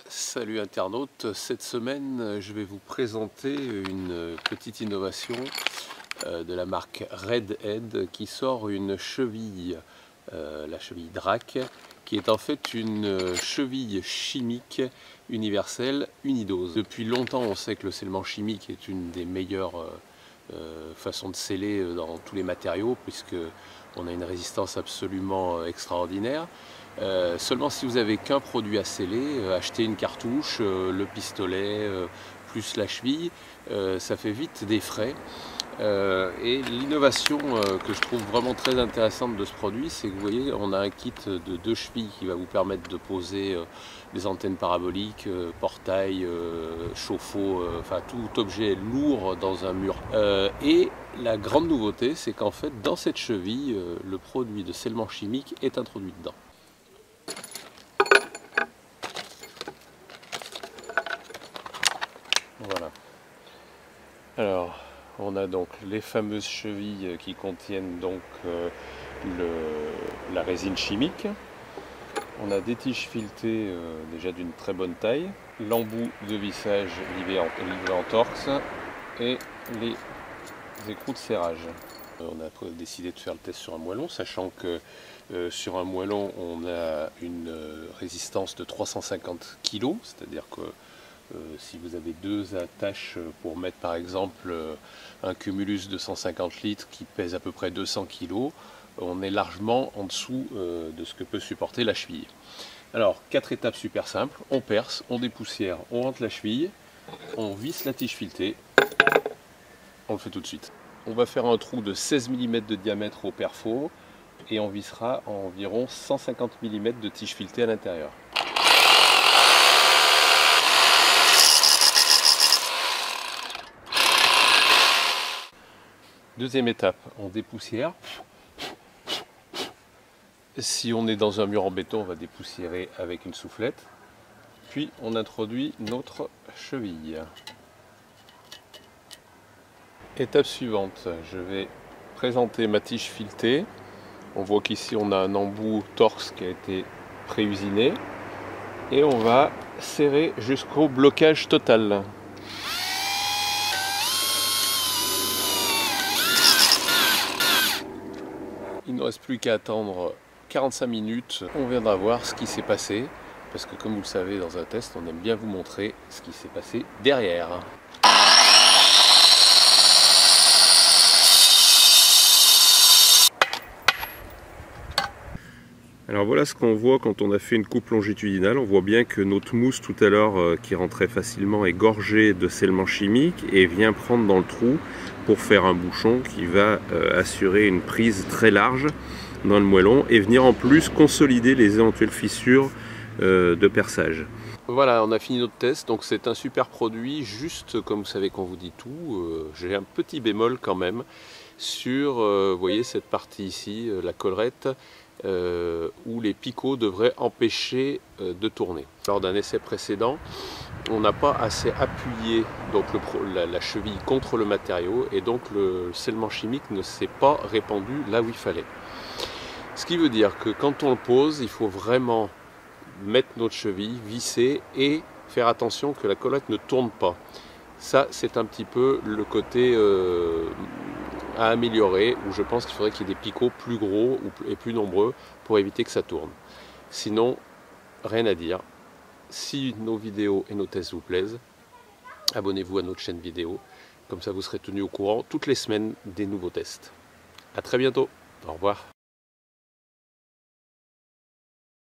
Salut internautes, cette semaine je vais vous présenter une petite innovation de la marque Redhead qui sort une cheville, la cheville Drac, qui est en fait une cheville chimique universelle unidose. Depuis longtemps on sait que le scellement chimique est une des meilleures façons de sceller dans tous les matériaux, puisque on a une résistance absolument extraordinaire. Seulement si vous n'avez qu'un produit à sceller, achetez une cartouche, le pistolet, plus la cheville, ça fait vite des frais. Et l'innovation que je trouve vraiment très intéressante de ce produit, c'est que vous voyez, on a un kit de 2 chevilles qui va vous permettre de poser des antennes paraboliques, portail, chauffe-eau, enfin tout objet lourd dans un mur. Et la grande nouveauté, c'est qu'en fait, dans cette cheville, le produit de scellement chimique est introduit dedans. Voilà. Alors, on a donc les fameuses chevilles qui contiennent donc la résine chimique. On a des tiges filetées déjà d'une très bonne taille, l'embout de vissage livré en torx et les écrous de serrage. On a décidé de faire le test sur un moellon, sachant que sur un moellon on a une résistance de 350 kg, c'est-à-dire que si vous avez 2 attaches pour mettre par exemple un cumulus de 150 litres qui pèse à peu près 200 kg, on est largement en dessous de ce que peut supporter la cheville. Alors 4 étapes super simples, on perce, on dépoussière, on rentre la cheville, on visse la tige filetée, on le fait tout de suite. On va faire un trou de 16 mm de diamètre au perfo et on vissera environ 150 mm de tige filetée à l'intérieur. Deuxième étape, on dépoussière. Si on est dans un mur en béton, on va dépoussiérer avec une soufflette. Puis on introduit notre cheville. Étape suivante, je vais présenter ma tige filetée. On voit qu'ici on a un embout torx qui a été pré-usiné. Et on va serrer jusqu'au blocage total. Il ne reste plus qu'à attendre 45 minutes. On viendra voir ce qui s'est passé. Parce que comme vous le savez, dans un test, on aime bien vous montrer ce qui s'est passé derrière. Alors voilà ce qu'on voit quand on a fait une coupe longitudinale. On voit bien que notre mousse tout à l'heure qui rentrait facilement est gorgée de scellement chimique et vient prendre dans le trou pour faire un bouchon qui va assurer une prise très large dans le moellon et venir en plus consolider les éventuelles fissures de perçage. Voilà, on a fini notre test, donc c'est un super produit, juste comme vous savez qu'on vous dit tout, j'ai un petit bémol quand même sur, vous voyez cette partie ici, la collerette, où les picots devraient empêcher de tourner. Lors d'un essai précédent, on n'a pas assez appuyé donc la cheville contre le matériau et donc le scellement chimique ne s'est pas répandu là où il fallait. Ce qui veut dire que quand on le pose, il faut vraiment mettre notre cheville, visser et faire attention que la collerette ne tourne pas. Ça, c'est un petit peu le côté à améliorer, où je pense qu'il faudrait qu'il y ait des picots plus gros et plus nombreux pour éviter que ça tourne. Sinon, rien à dire. Si nos vidéos et nos tests vous plaisent, abonnez-vous à notre chaîne vidéo. Comme ça, vous serez tenu au courant toutes les semaines des nouveaux tests. A très bientôt. Au revoir.